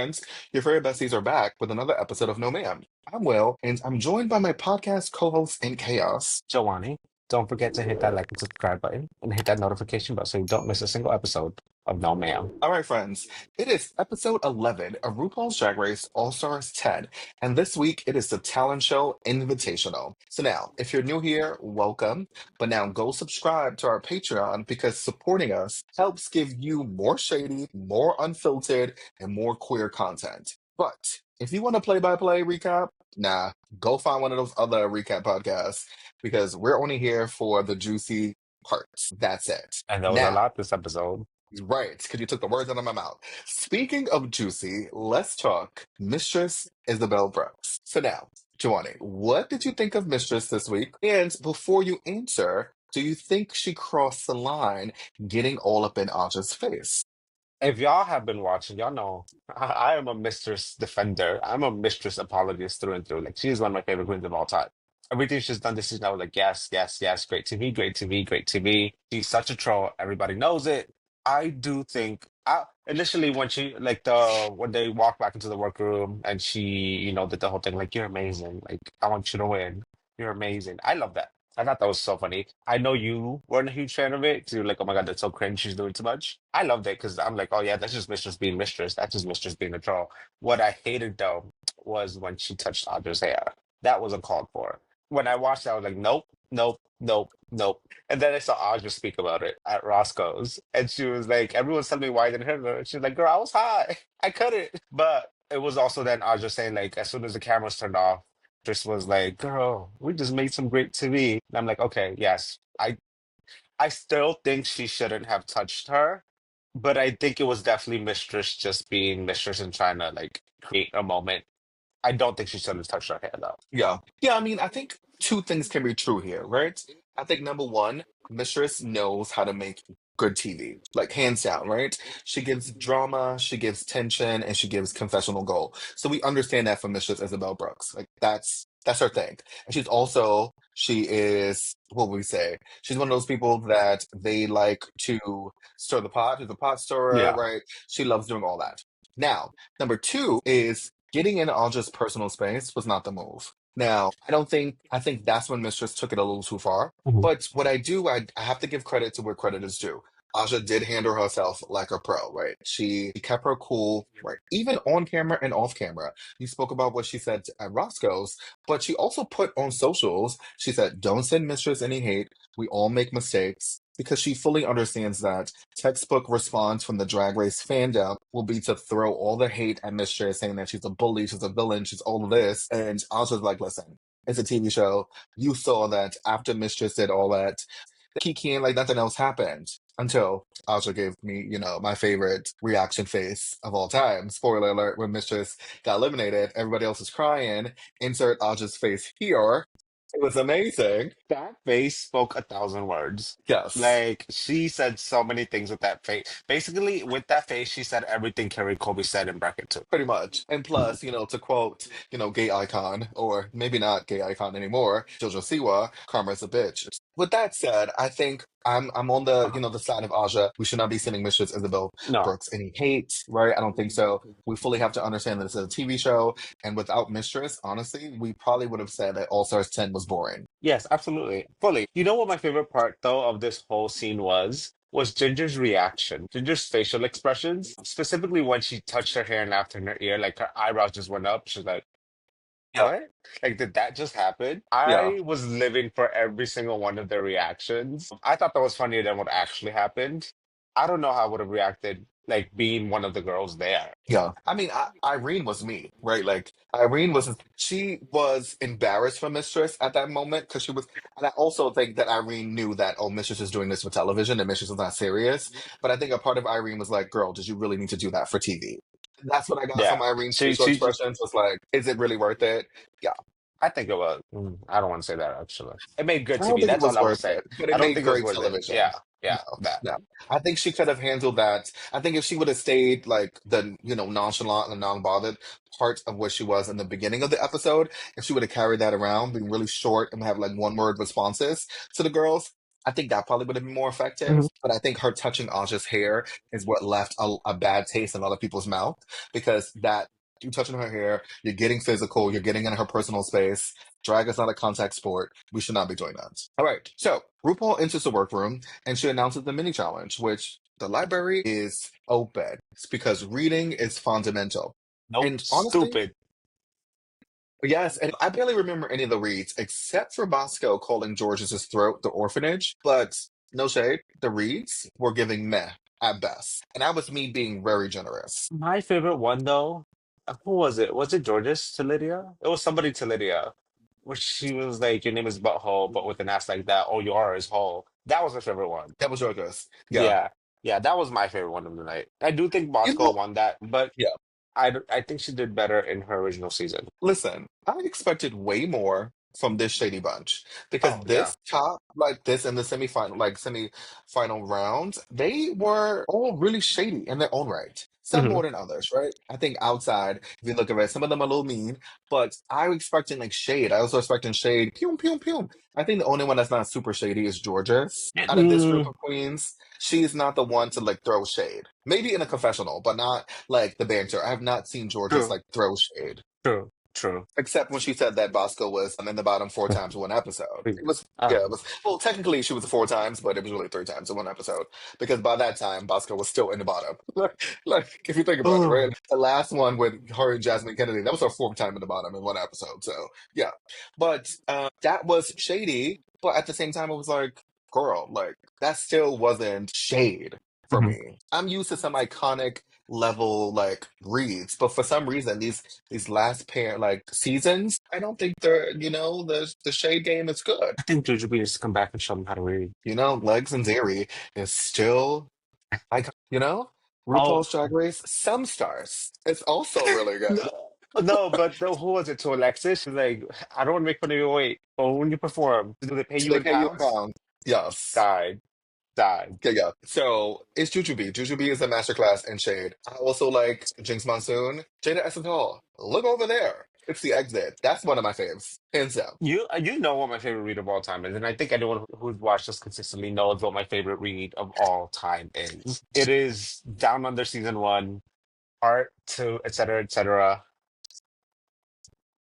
friends. Your favorite besties are back with another episode of No Ma'am. I'm Will, and I'm joined by my podcast co-host in chaos. Jhoany, don't forget to hit that like and subscribe button and hit that notification bell so you don't miss a single episode of No Ma'am. All right, friends, it is episode 11 of RuPaul's Drag Race All-Stars 10, and this week it is the Talent Show Invitational. So now, if you're new here, welcome, but now go subscribe to our Patreon because supporting us helps give you more shady, more unfiltered, and more queer content. But if you want a play-by-play recap, nah, go find one of those other recap podcasts because we're only here for the juicy parts. That's it. And there was a Now, lot this episode. right, because you took the words out of my mouth. Speaking of juicy, let's talk Mistress Isabelle Brooks. So now, Jhoany, what did you think of Mistress this week? And before you answer, do you think she crossed the line getting all up in Aja's face? If y'all have been watching, y'all know I am a Mistress defender. I'm a Mistress apologist through and through. Like, she's one of my favorite queens of all time. Everything she's done this season, I was like, yes, yes, yes, great TV, great TV, great TV. She's such a troll. Everybody knows it. I do think initially when she like when they walked back into the workroom and she, did the whole thing, like, you're amazing. Like, I want you to win. You're amazing. I love that. I thought that was so funny. I know you weren't a huge fan of it. 'Cause you're like, oh my God, that's so cringe. She's doing too much. I loved it because I'm like, oh yeah, that's just Mistress being Mistress. That's just Mistress being a troll. What I hated though was when she touched Audra's hair. That was uncalled for. When I watched that, I was like, nope, nope, nope, nope. And then I saw Audra speak about it at Roscoe's. And she was like, everyone's telling me why I didn't hit her. And she was like, girl, I was high. I couldn't. But it was also then Audra saying, like, as soon as the cameras turned off, just was like, girl, we just made some great TV. And I'm like, okay, yes. I still think she shouldn't have touched her, but I think it was definitely Mistress just being Mistress and trying to like create a moment. I don't think she should have touched her hair though. Yeah. Yeah, I mean, I think two things can be true here, right? I think number one, Mistress knows how to make good TV, like hands down, right? She gives drama, she gives tension, and she gives confessional gold. So we understand that from Mistress Isabelle Brooks. Like that's her thing. And she is what would we say? She's one of those people that they like to stir the pot, she's a pot stirrer, Yeah. right? She loves doing all that. Now, number two is getting in Alja's personal space was not the move. Now, I think that's when Mistress took it a little too far. Mhm. But what I have to give credit to where credit is due. Aja did handle herself like a pro, right? She kept her cool, right? Even on camera and off camera. You spoke about what she said at Roscoe's, but she also put on socials, she said, don't send Mistress any hate. We all make mistakes. Because she fully understands that textbook response from the Drag Race fandom will be to throw all the hate at Mistress, saying that she's a bully, she's a villain, she's all of this. And I was just like, listen, it's a TV show. You saw that after Mistress did all that, Kiki and like nothing else happened until Aja gave me, my favorite reaction face of all time. Spoiler alert, when Mistress got eliminated, everybody else is crying. Insert Aja's face here. It was amazing. That face spoke 1,000 words. Yes. Like she said so many things with that face. Basically, with that face, she said everything Carrie Colby said in bracket two. Pretty much. And plus, to quote, gay icon, or maybe not gay icon anymore, Jojo Siwa, karma's a bitch. With that said, I think I'm on the, the side of Aja. We should not be sending Mistress Isabel No. Brooks any hate, right? I don't think so. We fully have to understand that this is a TV show. And without Mistress, honestly, we probably would have said that All Stars 10 was boring. Yes, absolutely. Fully. You know what my favorite part though of this whole scene was? Was Ginger's reaction, Ginger's facial expressions, specifically when she touched her hair and laughed in her ear, like her eyebrows just went up. She's like, Yeah. what? Like, did that just happen? Yeah. I was living for every single one of their reactions. I thought that was funnier than what actually happened. I don't know how I would have reacted, like being one of the girls there. Yeah. I mean, Irene was me, right? Like, Irene she was embarrassed for Mistress at that moment because she was, and I also think that Irene knew that, oh, Mistress is doing this for television and Mistress is not serious. But I think a part of Irene was like, girl, did you really need to do that for TV? That's what I got from Yeah. Irene's She, facial she, expressions was like, is it really worth it? Yeah. I think it was. I don't want to say that actually. It made good I don't TV. think it That's all was I will worth say. it, but I it don't made think it was great worth it. television. Yeah. Yeah. No, That. no. I think she could have handled that. I think if she would have stayed like the, nonchalant and non-bothered part of what she was in the beginning of the episode, if she would have carried that around, being really short and have like one word responses to the girls, I think that probably would have been more Mhm. effective. But I think her touching Aja's hair is what left a bad taste in a lot of people's mouth because that you touching her hair, you're getting physical, you're getting in her personal space. Drag is not a contact sport. We should not be doing that. All right. So RuPaul enters the workroom and she announces the mini challenge, which the library is open. It's because reading is fundamental. Nope, And honestly, stupid. yes, and I barely remember any of the reads except for Bosco calling George's throat the orphanage. But no shade, the reads were giving meh at best. And that was me being very generous. My favorite one though, who was it? Was it Georges to Lydia? It was somebody to Lydia, where she was like, "Your name is Butthole," but with an ass like that. All you are is whole. That was my favorite one. That was George's. Yeah. Yeah, yeah, that was my favorite one of the night. I do think You Bosco know, won that, but yeah. I think she did better in her original season. Listen, I expected way more from this shady bunch because Oh yeah. this top, like this and the semifinal, like semi-final rounds, they were all really shady in their own right. Some Hmm. more than others, right? I think outside, if you look at it, some of them are a little mean, but I was expecting like shade. I also expecting shade. Pew, pew, pew. I think the only one that's not super shady is Georgia. Out of this group Mm, of queens, she's not the one to like throw shade. Maybe in a confessional, but not like the banter. I have not seen Georgia's true, like throw shade. true, true. Except when she said that Bosco was in the bottom four times in one episode. It was, yeah, it Um, was, well, technically she was four times, but it was really three times in one episode. Because by that time, Bosco was still in the bottom. Like, if you think about it, right? oh, The last one with her and Jasmine Kennedy, that was her fourth time in the bottom in one episode. So, yeah. But that was shady. But at the same time, it was like, girl, like, that still wasn't shade for mhm. me. I'm used to some iconic level like reads, but for some reason these last pair like seasons, I don't think the shade game is good. I think Juju needs to come back and show them how to read. Legs and Zeri is still iconic. Oh, RuPaul's Drag Race, some stars. It's also really good. no, no, but no, who was it to Alexis? She's like, I don't want to make fun of your weight, but when you perform, do they pay Do you they in pay you in pounds? pounds? Yes. Died, died. Yeah, yeah. So it's Jujubee. Jujubee is a masterclass in shade. I also like Jinx Monsoon. Jada Essence Hall. Look over there. It's the exit. That's one of my faves. Hands down. You know what my favorite read of all time is, and I think anyone who's watched us consistently knows what my favorite read of all time is. It is Down Under season one, art to et cetera.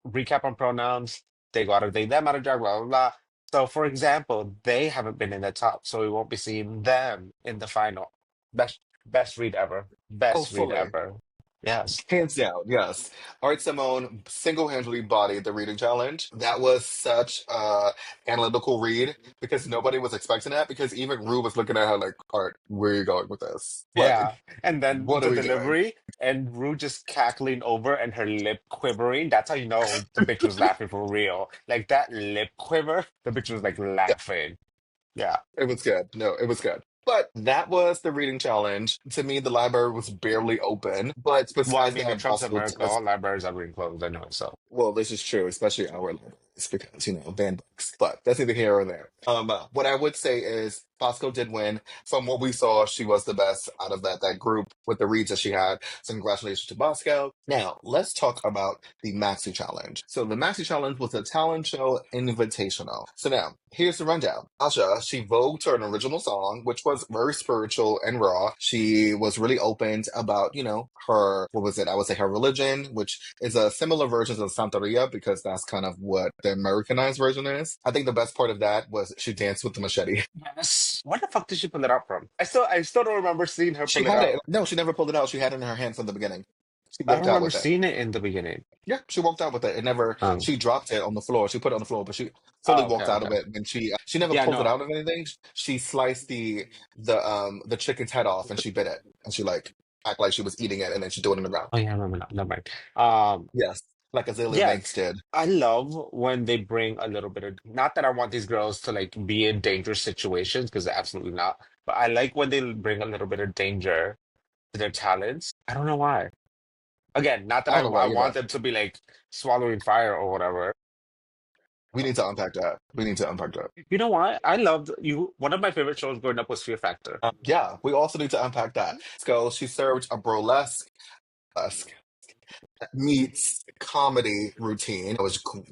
Recap on pronouns. They go out of they them out of drag, blah blah blah. So for example, they haven't been in the top, so we won't be seeing them in the final. Best read ever. Oh, Best read fully. ever. Yes. Hands down, yes. Art Simone single-handedly bodied the reading challenge. That was such a analytical read because nobody was expecting that because even Rue was looking at her like, Art, where are you going with this? Yeah. Like, And then what are the we doing? delivery and Rue just cackling over and her lip quivering. That's how you know the bitch was laughing for real. Like that lip quiver, the bitch was like laughing. Yeah. It was good. No, it was good. But that was the reading challenge. To me, the library was barely open. But Well, I besides mean, in that, Trump's Bosco, America, all libraries are being closed anyway, so. well, this is true, especially our libraries, because, banned books. But that's neither here or there. What I would say is Bosco did win. From what we saw, she was the best out of that group with the reads that she had. So congratulations to Bosco. Now, let's talk about the Maxi Challenge. So the Maxi Challenge was a talent show invitational. So now, here's the rundown. Asha, she vogued her an original song, which was very spiritual and raw. She was really open about, her, what was it? I would say her religion, which is a similar version of Santeria because that's kind of what the Americanized version is. I think the best part of that was she danced with the machete. Yes. Where the fuck did she pull it out from? I still don't remember seeing her She pull it had it. out. No, she never pulled it out. She had it in her hand from the beginning. She I don't walked out remember with it. seeing it in the beginning. Yeah, she walked out with it. It never. Um, She dropped it on the floor. She put it on the floor, but she fully oh, okay, walked out of okay. it. And she never Yeah, pulled it no. out of anything. She sliced the chicken's head off and she bit it and she like act like she was eating it and then she threw it in the ground. Oh yeah, I remember now. Never mind. Um, Yes, like Azalea yeah, Banks did. I love when they bring a little bit of, not that I want these girls to like be in dangerous situations, because absolutely not. But I like when they bring a little bit of danger to their talents. I don't know why. Again, not that I I, don't know why I either. want them to be like swallowing fire or whatever. We need to unpack that. We need to unpack that. You know what? I loved you. One of my favorite shows growing up was Fear Factor. Yeah, we also need to unpack that. So she served a burlesque meets comedy routine. It was cool.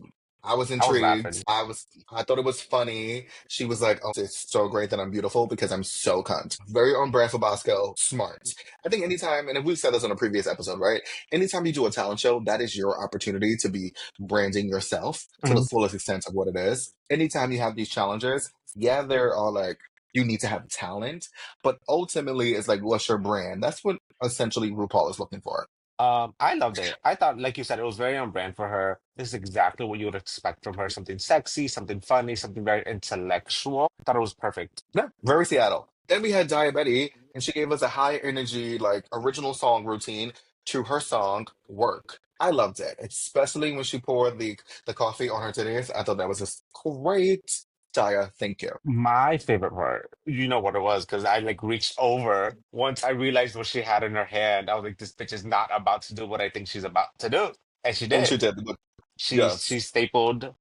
I was I was intrigued. laughing. I thought it was funny. She was like, "Oh, it's so great that I'm beautiful because I'm so cunt." Very on brand for Bosco. Smart. I think anytime, and we've said this on a previous episode, right? Anytime you do a talent show, that is your opportunity to be branding yourself to the Mhm. fullest extent of what it is. Anytime you have these challenges, yeah, they're all like, you need to have talent, but ultimately, it's like, what's your brand? That's what essentially RuPaul is looking for. I loved it. I thought, like you said, it was very on brand for her. This is exactly what you would expect from her. Something sexy, something funny, something very intellectual. I thought it was perfect. Yeah, very Seattle. Then we had Diabetti, and she gave us a high energy, like original song routine to her song "Work." I loved it, especially when she poured the coffee on her titties. I thought that was just great. Dia, thank you. My favorite part, you know what it was, because I like reached over once I realized what she had in her hand. I was like, this bitch is not about to do what I think she's about to do. And she And she did. did. She Yes, stapled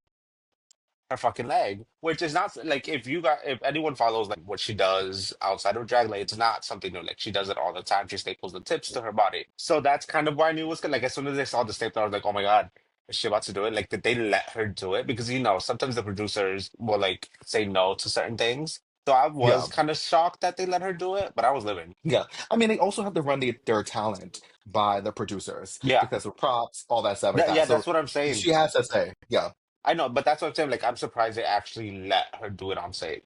her fucking leg, which is not like if anyone follows like what she does outside of drag, like it's not something new. Like she does it all the time. She staples the tips to her body. So that's kind of why I knew it was good. Like as soon as I saw the staple, I was like, oh my God, is she about to do it? Like did they let her do it? Because sometimes the producers will like say no to certain things. So I yeah, was kind of shocked that they let her do it, but I was living. yeah. I mean, they also have to run their talent by the producers Yeah. because of props, all that stuff like that. Yeah, So that's what I'm saying. she has to say, yeah, I know, but that's what I'm saying. Like I'm surprised they actually let her do it on stage.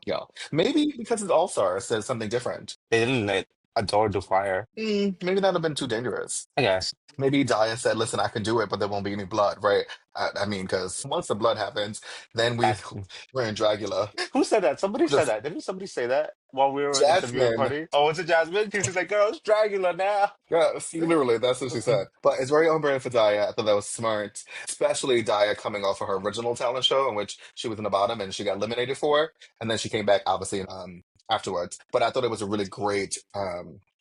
yeah. Maybe because it's All Stars says something different. They didn't let Adore do fire. Maybe that'd have been too dangerous. I guess. Maybe Daya said, "Listen, I can do it, but there won't be any blood, right?" I mean, because once the blood happens, then we're in Dragula. Who said that? Somebody said Just that. Didn't somebody say that while we were at the viewing Jasmine. party? Oh, was it Jasmine? She's like, girl, it's Dracula now. Yes, literally, that's what she said. But it's very on brand for Daya. I thought that was smart, especially Daya coming off of her original talent show in which she was in the bottom and she got eliminated for, and then she came back obviously afterwards. But I thought it was a really great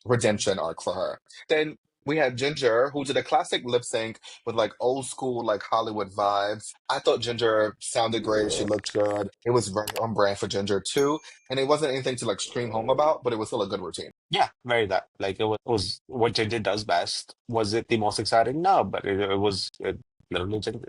redemption arc for her. Then we had Ginger, who did a classic lip sync with like old school like Hollywood vibes. I thought Ginger sounded great. She looked good. It was very on brand for Ginger too, and it wasn't anything to like scream home about, but it was still a good routine. Yeah, very that. Like it was what Ginger does best. Was it the most exciting? No, but it literally Ginger.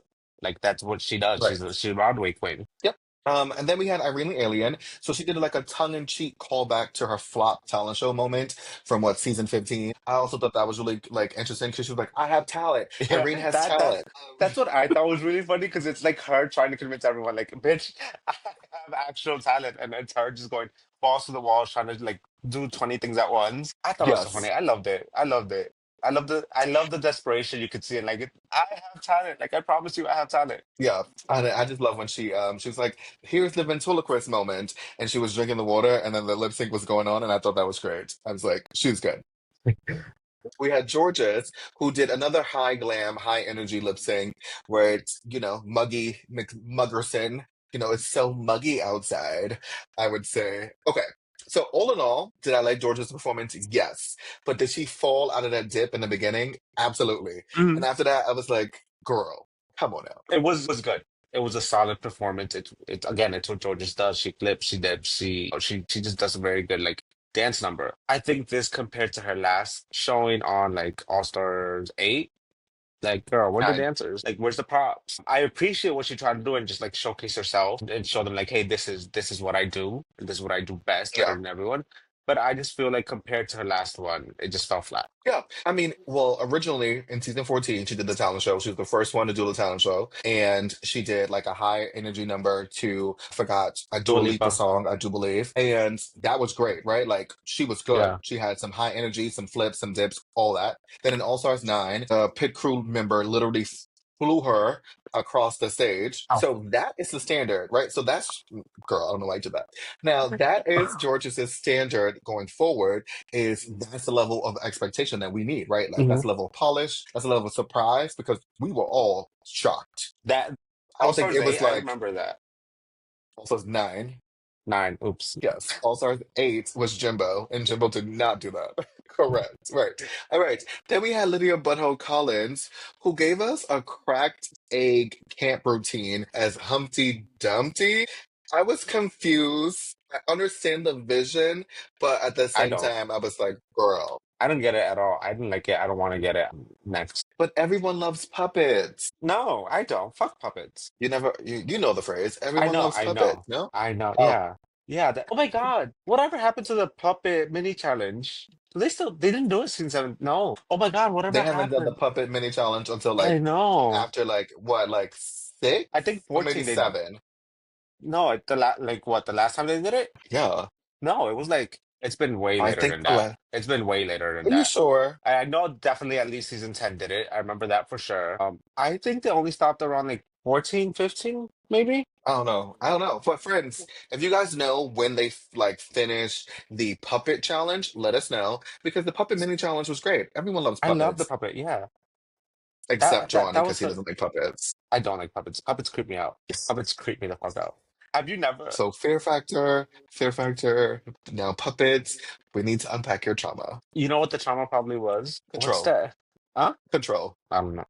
Like that's what she does. Right. She's a Broadway queen. Yep. And then we had Irene the Alien. So she did like a tongue-in-cheek callback to her flop talent show moment from what season 15. I also thought that was really like interesting because she was like, I have talent. Yeah, Irene has that talent. that's what I thought was really funny because it's like her trying to convince everyone, like, bitch, I have actual talent, and it's her just going balls to the wall, trying to like do 20 things at once. I thought it was so funny. Yes. I loved it. I loved it. I love the desperation you could see, and like, I have talent. Like, I promise you, I have talent. Yeah. I just love when she was like, here's the ventriloquist moment. And she was drinking the water and then the lip sync was going on. And I thought that was great. I was like, she's good. We had Georges, who did another high glam, high energy lip sync where it's, Muggy McMuggerson. It's so muggy outside, I would say. Okay. So, all in all, did I like Georgia's performance? Yes. But did she fall out of that dip in the beginning? Absolutely. And after that, I was like, girl, come on now. It was good. It was a solid performance. It again, it's what Georges does. She flips, she dips, she just does a very good like dance number. I think this compared to her last showing on like All Stars 8, like girl, where are the Nine. dancers? Like where's the props? I appreciate what she tried to do and just like showcase herself and show them like, hey, this is what I do, and this is what I do best, better Yeah. than everyone. But I just feel like compared to her last one, it just fell flat. Yeah, I mean, well, originally in season 14, she did the talent show. She was the first one to do the talent show. And she did like a high energy number to, I forgot, a Dua Dua Lipa Lipa. song, I do believe. And that was great, right? Like, she was good. Yeah. She had some high energy, some flips, some dips, all that. Then in All Stars 9, the pit crew member literally flew her across the stage. Oh. So that is the standard, right? So that's, girl, I don't know why I did that. Now, that is George's standard going forward is that's the level of expectation that we need, right? Like that's Mhm. the level of polish, that's the level of surprise because we were all shocked. That I All don't think Stars it was 8, I like remember that. All Stars 9. 9, oops. Yes, All Stars 8 was Jimbo, and Jimbo did not do that. Correct. Right. All right. Then we had Lydia Butthole Collins, who gave us a cracked egg camp routine as Humpty Dumpty. I was confused. I understand the vision, but at the I same don't. time, I was like, girl. I didn't get it at all. I didn't like it. I don't want to get it. Next. But everyone loves puppets. No, I don't. Fuck puppets. You know the phrase. I Everyone know, loves I puppets, know, no? I know. Oh, Yeah. Yeah. Oh my God. Whatever happened to the puppet mini challenge? They didn't do it since seven. No. Oh my God. they Whatever haven't done the happened? puppet mini challenge until I like know. after like what, like six I think or maybe 14 they, seven. no, like what, the last time they did it? Yeah. No, it was like, it's been way I later think than that. It's been way later than are you that. sure? I know definitely at least season 10 did it. I remember that for sure. I think they only stopped around like 14, 15, maybe. I don't know. I don't know. But friends, if you guys know when they like finish the puppet challenge, let us know because the puppet mini challenge was great. Everyone loves I love the puppets puppet. Yeah. except Jhoany That because was he the, doesn't like puppets. I don't like puppets. Puppets creep me out. Puppets creep me the fuck out. Have you never? So Fear Factor, now puppets. We need to unpack your trauma. You know what the trauma probably was? What's Control, that? Huh? control, I don't know.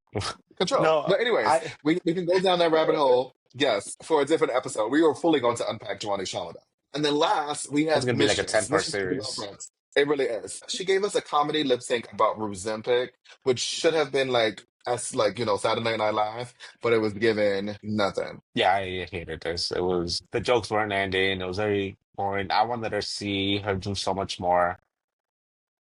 control. No, But anyways, I. we can go down that rabbit hole. Yes, for a different episode. We were fully going to unpack Jhoany's trauma. And then last, we It's have gonna be like a Mistress. 10-part Mistress is about series. friends. It really is. She gave us a comedy lip sync about Ruzempic, which should have been like as like, Saturday Night Live, but it was given nothing. Yeah, I hated this. It was the jokes weren't ending. It was very boring. I wanted to see her do so much more.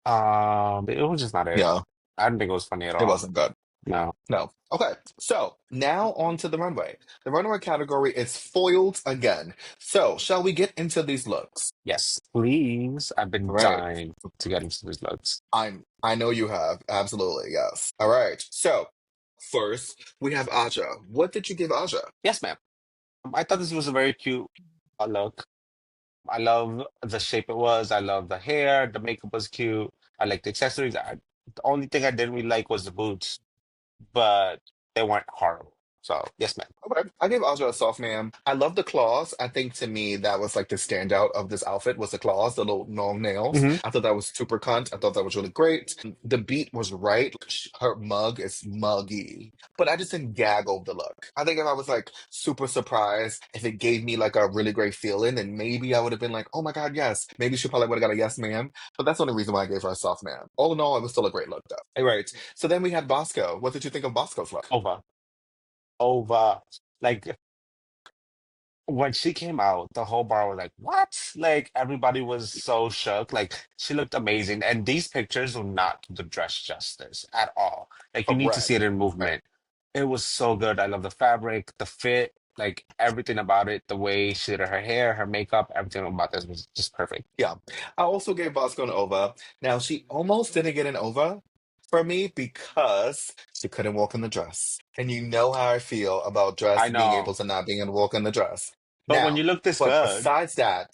It was just not it. Yeah, I didn't think it was funny at it all. wasn't good. No. No. Okay. So now on to the runway. The runway category is foiled again. So shall we get into these looks? Yes, please. I've All been right. dying to get into these looks. I know you have. Absolutely, yes. All right. So first we have Aja. What did you give Aja? Yes, ma'am. I thought this was a very cute look. I love the shape it was. I love the hair. The makeup was cute. I like the accessories. The only thing I didn't really like was the boots, but they weren't horrible. So yes, ma'am. Okay. I gave Aja a soft ma'am. I love the claws. I think to me that was like the standout of this outfit was the claws, the little long nails. Hmm. I thought that was super cunt. I thought that was really great. The beat was right. Her mug is muggy, but I just didn't gag over the look. I think if I was like super surprised, if it gave me like a really great feeling, then maybe I would have been like, oh my God, yes. Maybe she probably would have got a yes ma'am. But that's the only reason why I gave her a soft ma'am. All in all, it was still a great look though. All right. So then we had Bosco. What did you think of Bosco's look? Over, over. Like when she came out, the whole bar was like, "What?" Like everybody was so shook. Like she looked amazing, and these pictures will not do the dress justice at all. Like you need to see Correct. it in movement. It was so good. I love the fabric, the fit, like everything about it. The way she did her hair, her makeup, everything about this was just perfect. Yeah. I also gave Bosco an OVA. Now, she almost didn't get an OVA for me because she couldn't walk in the dress. And you know how I feel about I dress being able know, to not being able to walk in the dress. but when you Now, look this but good, besides that,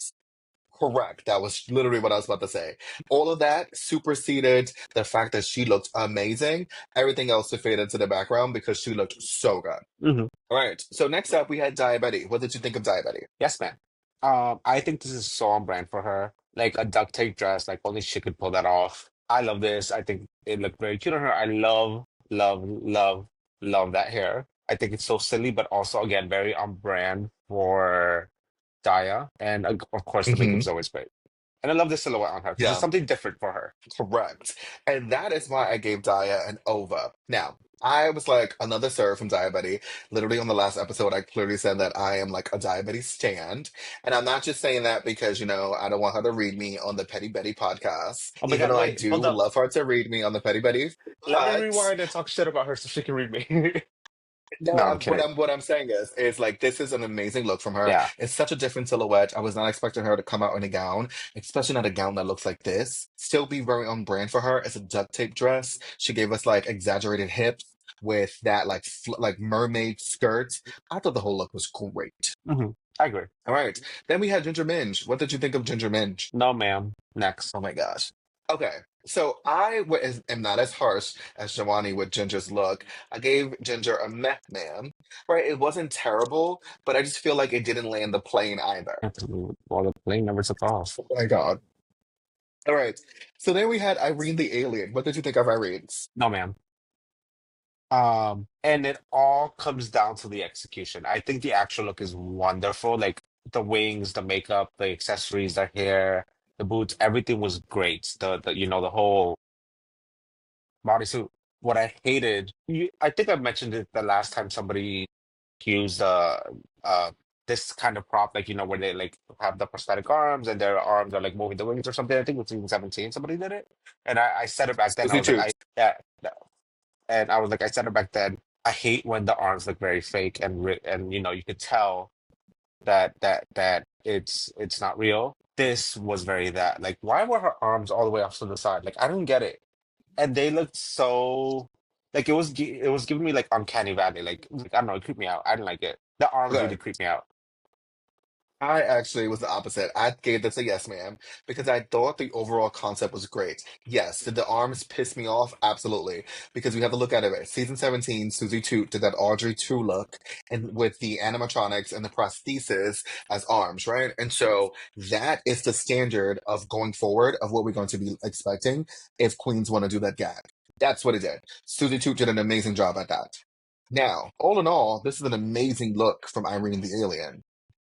correct. That was literally what I was about to say. All of that superseded the fact that she looked amazing. Everything else to fade into the background because she looked so good. mhm. All right. So next up, we had Diabetes. What did you think of Diabetes? Yes, man. I think this is so on brand for her. Like a duct tape dress, like only she could pull that off. I love this. I think it looked very cute on her. I love, love, love, love that hair. I think it's so silly, but also again very on brand for Daya. And of course, the makeup Hmm. is always great. And I love the silhouette on her because it's Yeah. something different for her. Correct. And that is why I gave Daya an OVA. Now, I was like another serve from Diabetes. Literally on the last episode, I clearly said that I am like a Diabetes stand. And I'm not just saying that because, I don't want her to read me on the Petty Betty podcast, Oh my even God, though I wait, do hold up. love her to read me on the Petty Betty. Let me But rewind and talk shit about her so she can read me. no, No, I'm kidding. what I'm saying is like this is an amazing look from her. Yeah. It's such a different silhouette. I was not expecting her to come out in a gown, especially not a gown that looks like this. Still be very on brand for her. It's a duct tape dress. She gave us like exaggerated hips with that like like mermaid skirt. I thought the whole look was great. Hmm. I agree. All right, then we had Ginger Minge. What did you think of Ginger Minge? No, ma'am. Next. Oh my gosh. Okay. So am not as harsh as Jhoany with Ginger's look. I gave Ginger a meh man. Right? It wasn't terrible, but I just feel like it didn't land the plane either. Well, the plane never took off. Oh my God. All right. So then we had Irene the alien. What did you think of Irene's? No, ma'am. And it all comes down to the execution. I think the actual look is wonderful. Like the wings, the makeup, the accessories, the hair, the boots, everything was great. The whole bodysuit. What I hated, I think I mentioned it the last time somebody used uh this kind of prop, like where they like have the prosthetic arms and their arms are like moving the wings or something. I think it was even 17. Somebody did it, and I said it back then. I Susie was like, Toots. yeah, and I was like, I said it back then. I hate when the arms look very fake and you could tell that it's not real. This was very that. Like, why were her arms all the way off to the side? Like, I didn't get it. And they looked so like it was giving me like uncanny valley. Like I don't know, it creeped me out. I didn't like it. The arms Okay. really creeped me out. I actually was the opposite. I gave this a yes, ma'am, because I thought the overall concept was great. Yes, did the arms piss me off? Absolutely. Because we have to look at it. Right? Season 17, Susie Toot did that Audrey 2 look and with the animatronics and the prosthesis as arms, right? And so that is the standard of going forward of what we're going to be expecting if queens want to do that gag. That's what it did. Susie Toot did an amazing job at that. Now, all in all, this is an amazing look from Irene the Alien.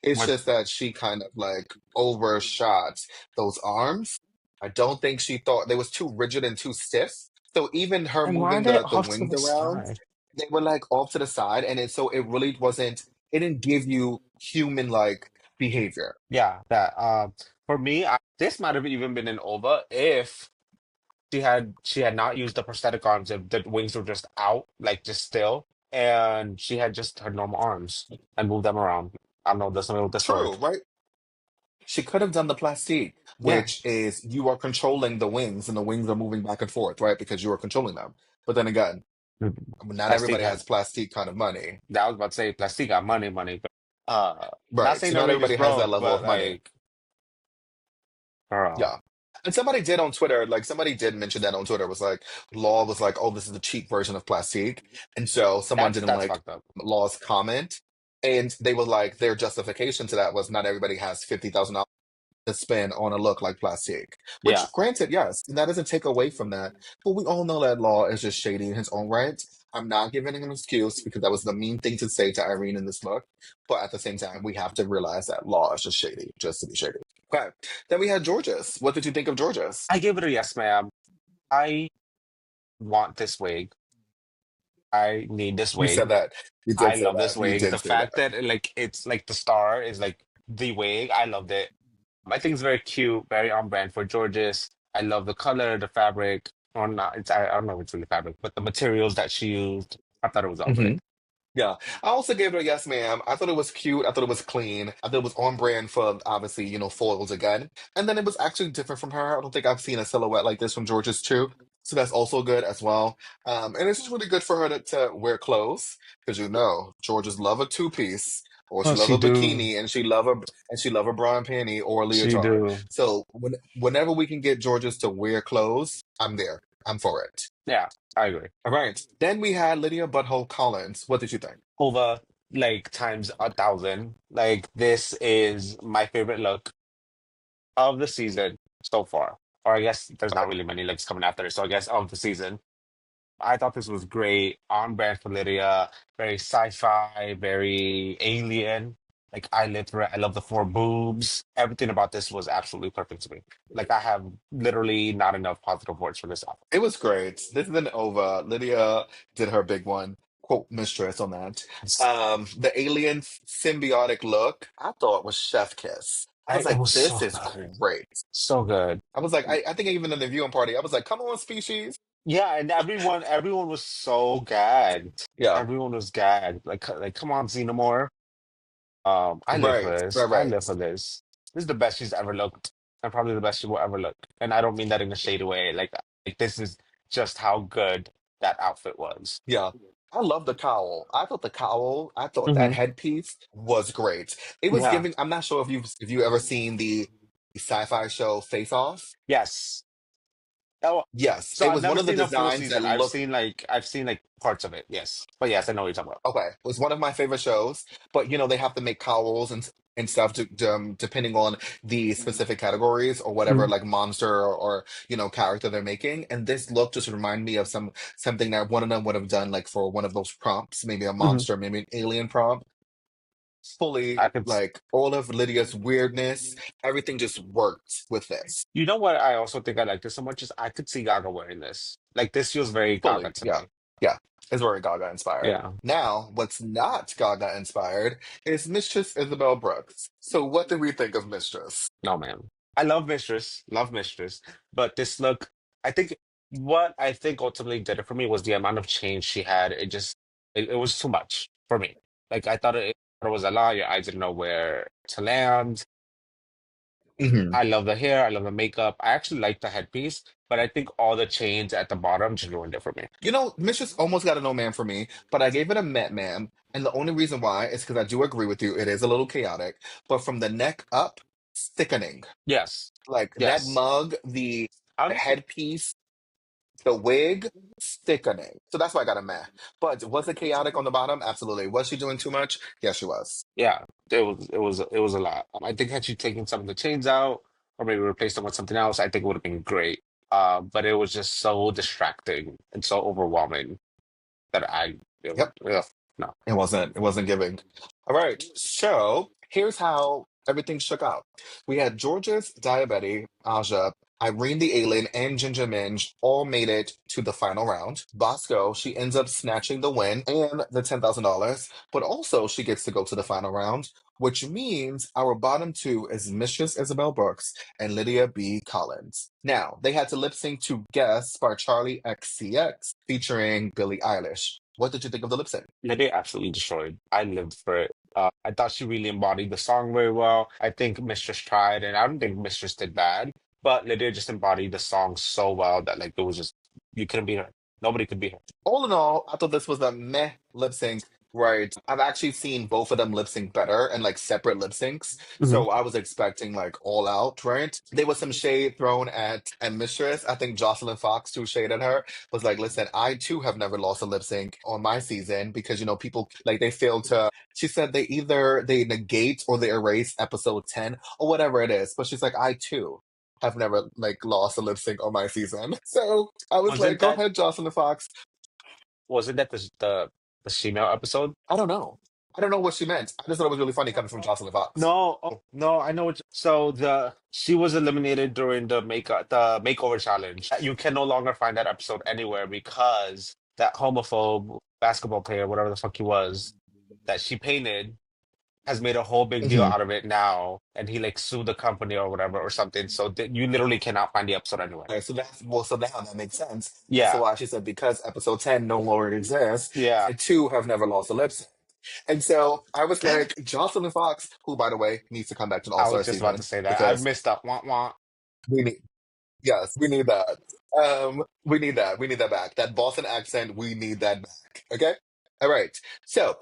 It's With just that she kind of like overshot those arms. I don't think she thought they was too rigid and too stiff. So even her and why are moving they the off to wings the around, side? they were like off to the side, and so it really wasn't. It didn't give you human like behavior. Yeah, that for me, this might have even been an over if she had not used the prosthetic arms, if the wings were just out, like just still, and she had just her normal arms and moved them around. I don't know, there's something with the True, sword. right? She could have done the plastique, Yeah, which is you are controlling the wings, and the wings are moving back and forth, right? Because you are controlling them. But then again, not everybody Plastica. has plastique kind of money, That I was about to say Plastica, money, but not right? saying So not everybody's everybody has that broke, level but of money. like, girl, Yeah. And somebody did on Twitter, like somebody did mention that on Twitter, was like, Law was like, oh, this is the cheap version of Plastique. And so someone didn't that's like fucked up. Law's comment. And they were like, their justification to that was not everybody has $50,000 to spend on a look like Plastique. Yeah. Which, granted, yes, and that doesn't take away from that. But we all know that Law is just shady in his own right. I'm not giving him an excuse because that was the mean thing to say to Irene in this look. But at the same time, we have to realize that Law is just shady, just to be shady. Okay. Then we had Georges. What did you think of Georges? I gave it a yes, ma'am. I want this wig. I need this You said wig. that. You I did say love this that. You wig. did The say fact that. that like it's like the star is like the wig. I loved it. I think it's very cute, very on brand for Georges. I love the color, the fabric, or not. I don't know if it's really fabric, but the materials that she used. I thought it was all hmm good. Yeah. I also gave it a yes, ma'am. I thought it was cute. I thought it was clean. I thought it was on brand for obviously, foils again. And then it was actually different from her. I don't think I've seen a silhouette like this from George's too. So that's also good as well. And it's just really good for her to wear clothes because Georges love a two-piece or Oh, she love she a do. bikini and she love a bra and panty or a She leotard. do. So whenever we can get Georges to wear clothes, I'm there. I'm for it. Yeah, I agree. All right. Then we had Lydia Butthole Collins. What did you think? Over like times 1,000. Like this is my favorite look of the season so far. Or I guess there's not Okay. really many looks coming after, so I guess of the season. I thought this was great, on brand for Lydia, very sci-fi, very alien. Like I lived for it. I love the four boobs. Everything about this was absolutely perfect to me. Like I have literally not enough positive words for this album. It was great. This is an over. Lydia did her big one. Quote Mistress on that. The alien symbiotic look, I thought was chef kiss. I was It like, was this so is good. great. So good. I was like, I think even in the viewing party, I was like, come on, species. Yeah, and everyone was so gagged. Yeah. Everyone was gagged. Like come on, Xenomore. I live for Right. this. Right. I Right. live for this. This is the best she's ever looked, and probably the best she will ever look. And I don't mean that in a shady way. Like this is just how good that outfit was. Yeah. I love the cowl. I thought that Hmm. headpiece was great. It was Yeah. giving, I'm not sure if you ever seen the sci-fi show Face Off. Yes. Oh, Yes, so it I've was one never of the seen a full designs that season. I've looked seen like parts of it. Yes, but yes, I know what you're talking about. okay. It was one of my favorite shows, but they have to make cowls and stuff depending on the specific categories or whatever Mhm. like monster or character they're making. And this look just reminded me of something that one of them would have done like for one of those prompts, maybe a Mhm. monster, maybe an alien prompt. fully I could. like all of Lydia's weirdness, everything just worked with this. You know what? I also think I like this so much is I could see Gaga wearing this. Like this feels very Gaga Fully, to yeah. me. Yeah. It's very Gaga inspired. Yeah. Now, what's not Gaga inspired is Mistress Isabelle Brooks. So what did we think of Mistress? No, man. I love Mistress, but this look, I think what I think ultimately did it for me was the amount of change she had. It was too much for me. Like it was a lot. Your eyes didn't know where to land. Mhm. I love the hair. I love the makeup. I actually like the headpiece, but I think all the chains at the bottom just ruined it for me. You know, Mistress almost got a no man for me, but I gave it a met man. And the only reason why is because I do agree with you. It is a little chaotic, but from the neck up, sickening. Yes. Like that Yes. mug, the Honestly, headpiece, the wig, sickening. So that's why I got a meh. But was it chaotic on the bottom? Absolutely. Was she doing too much? Yes, she was. yeah, it was a lot. I think had she taken some of the chains out or maybe replaced them with something else, I think it would have been great. But it was just so distracting and so overwhelming that Yep. ugh, no. It wasn't giving. All right. So here's how everything shook out. We had George's Diabetes, Aja, Irene the Alien, and Ginger Minge all made it to the final round. Bosco, she ends up snatching the win and the $10,000, but also she gets to go to the final round, which means our bottom two is Mistress Isabel Brooks and Lydia B. Collins. Now, they had to lip sync to Guess by Charlie XCX featuring Billie Eilish. What did you think of the lip sync? Lydia absolutely destroyed. I lived for it. I thought she really embodied the song very well. I think Mistress tried, and I don't think Mistress did bad, but Lydia just embodied the song so well that like it was just you couldn't beat her. Nobody could beat her. All in all, I thought this was a meh lip sync. Right. I've actually seen both of them lip sync better and like separate lip syncs. Mhm. So I was expecting like all out, right? There was some shade thrown at Mistress. I think Jocelyn Fox threw shade at her. Was like, listen, I too have never lost a lip sync on my season because people like they fail to she said they negate or they erase episode 10 or whatever it is. But she's like, I too have never like lost a lip sync on my season. So I was like, Wasn't go that ahead, Jocelyn Fox. wasn't that the female episode? I don't know. I don't know what she meant. I just thought it was really funny coming from Jocelyn Fox. No, no, I know so the she was eliminated during the makeover challenge. You can no longer find that episode anywhere because that homophobe basketball player, whatever the fuck he was, that she painted, has made a whole big deal Hmm. out of it now, and he like sued the company or whatever or something. So you literally cannot find the episode anywhere. Okay, so that's well, so now that makes sense as to Yeah, why she said because episode 10 no longer exists, yeah. I too have never lost a lip sync. And so I was like, Jocelyn Fox, who by the way needs to come back to the All I Star was just about to season say that. I because missed up. Wah, wah. we need yes, we need that. We need that. We need that back. That Boston accent, we need that back. Okay? All right. So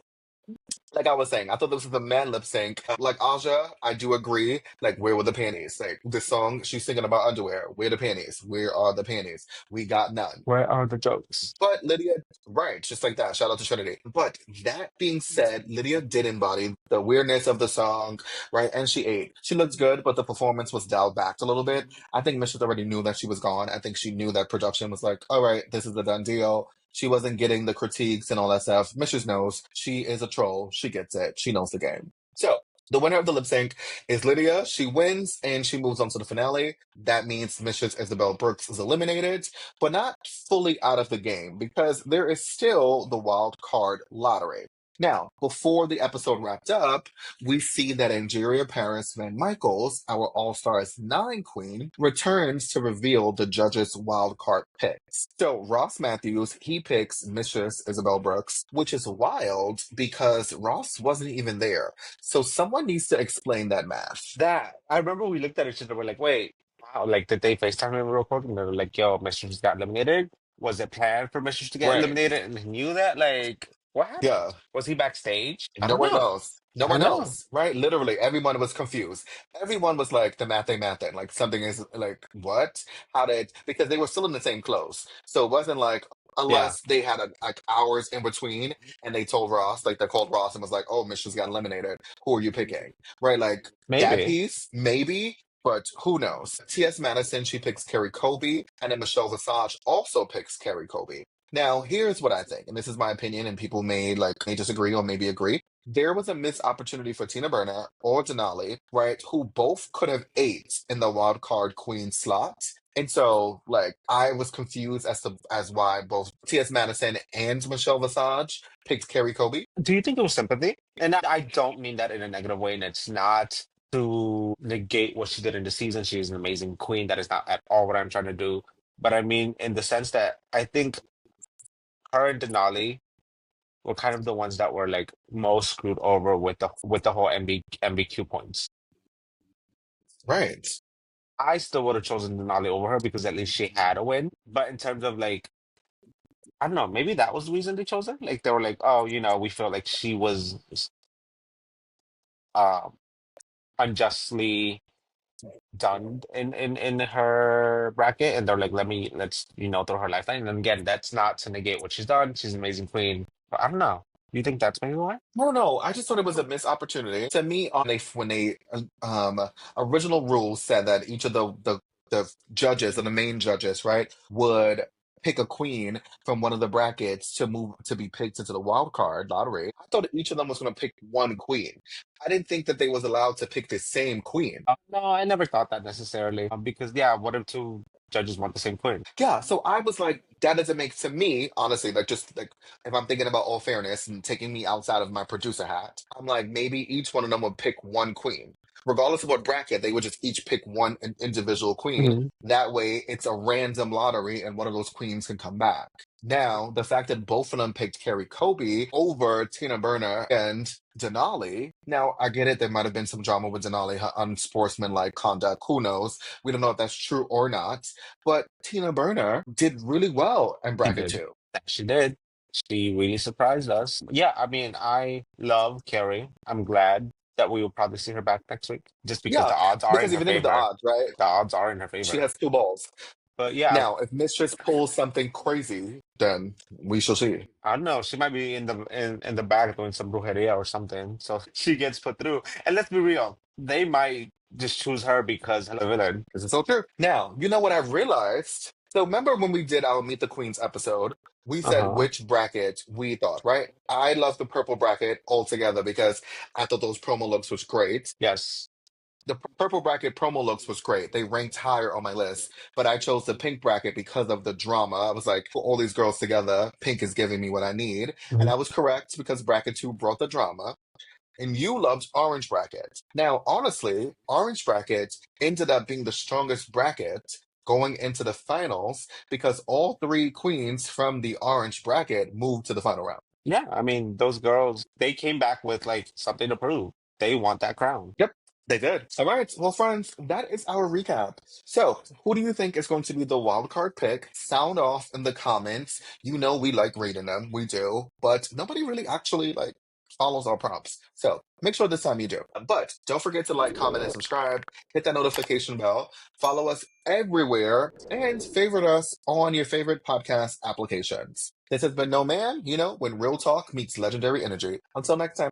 like I was saying, I thought this was a man lip sync. Like Aja, I do agree. Like, where were the panties? Like this song, she's singing about underwear. Where are the panties? Where are the panties? We got none. Where are the jokes? But Lydia, right, just like that. Shout out to Trinity. But that being said, Lydia did embody the weirdness of the song, right? And she ate. She looked good, but the performance was dialed back a little bit. I think Mistress already knew that she was gone. I think she knew that production was like, all right, this is a done deal. She wasn't getting the critiques and all that stuff. Mistress knows she is a troll. She gets it. She knows the game. So the winner of the lip sync is Lydia. She wins and she moves on to the finale. That means Mistress Isabel Brooks is eliminated, but not fully out of the game because there is still the wild card lottery. Now, before the episode wrapped up, we see that Angeria Paris Van Michaels, our All Stars 9 queen, returns to reveal the judges' wild card picks. So, Ross Matthews, he picks Mistress Isabel Brooks, which is wild because Ross wasn't even there. So, someone needs to explain that math. That I remember we looked at each other. We're like, wait, wow. Like, did they FaceTime him real quick? And they were like, yo, Mistress got eliminated. Was it planned for Mistress to get Right. eliminated? And he knew that. Like, what happened? Yeah. Was he backstage? I No don't one know. knows. No I one know. knows, right? Literally, everyone was confused. Everyone was like, the math ain't math. Like, something is like, what? How did, because they were still in the same clothes. So it wasn't like, Yeah, unless they had like hours in between and they told Ross, like, they called Ross and was like, oh, Mistress got eliminated. Who are you picking? Right? Like, that maybe. piece, maybe, but who knows? T.S. Madison, she picks Carrie Colby, and then Michelle Visage also picks Carrie Colby. Now, here's what I think, and this is my opinion, and people may disagree or maybe agree. there was a missed opportunity for Tina Burner or Denali, right, who both could have ate in the wild card queen slot. And so, like, I was confused as why both T.S. Madison and Michelle Visage picked Carrie Kobe. Do you think it was sympathy? And I don't mean that in a negative way, and it's not to negate what she did in the season. She is an amazing queen. That is not at all what I'm trying to do. But I mean, in the sense that I think her and Denali were kind of the ones that were like most screwed over with the whole MBQ points. Right. I still would have chosen Denali over her because at least she had a win. But in terms of like, I don't know, maybe that was the reason they chose her. Like they were like, oh, we felt like she was um unjustly done in her bracket, and they're like, let's throw her lifeline. And again, that's not to negate what she's done. She's an amazing queen. But I don't know. You think that's maybe why? No, no, I just thought it was a missed opportunity. To me, when they original rules said that each of the judges and the main judges, right, would pick a queen from one of the brackets to move to be picked into the wild card lottery. I thought each of them was going to pick one queen. I didn't think that they was allowed to pick the same queen. No, I never thought that necessarily. Because yeah, what if two judges want the same queen? Yeah, so I was like, that doesn't make to me, honestly, like just like if I'm thinking about all fairness and taking me outside of my producer hat, I'm like, maybe each one of them would pick one queen. Regardless of what bracket, they would just each pick one individual queen. Mhm. That way, it's a random lottery and one of those queens can come back. Now, the fact that both of them picked Carrie Kobe over Tina Burner and Denali, now I get it, there might have been some drama with Denali, her unsportsmanlike conduct, who knows? We don't know if that's true or not. But Tina Burner did really well in She bracket did. two. She did. She really surprised us. Yeah, I mean, I love Carrie. I'm glad that we will probably see her back next week, just because Yeah, the odds are in because if her you think of the favor. odds, right? The odds are in her She favor. has two balls. But yeah, Now, if Mistress pulls something crazy, then we shall see. I don't know. She might be in the back doing some brujeria or something. So she gets put through. And let's be real, they might just choose her because hello villain. This is so true. Now, you know what I've realized? So remember when we did our Meet the Queens episode, we said Uh-huh. which bracket we thought, right? I love the purple bracket altogether because I thought those promo looks was great. Yes. The purple bracket promo looks was great. They ranked higher on my list, but I chose the pink bracket because of the drama. I was like, for all these girls together, pink is giving me what I need. And Mhm. I was correct because bracket two brought the drama. And you loved orange bracket. Now, honestly, orange bracket ended up being the strongest bracket going into the finals because all three queens from the orange bracket moved to the final round. Yeah, I mean, those girls, they came back with like something to prove. They want that crown. Yep, they did. All right. Well, friends, that is our recap. So, who do you think is going to be the wild card pick? Sound off in the comments. You know we like reading them. We do. But nobody really actually like follows our prompts. So make sure this time you do. But don't forget to like, comment, and subscribe. Hit that notification bell. Follow us everywhere and favorite us on your favorite podcast applications. This has been No Man, when real talk meets legendary energy. Until next time.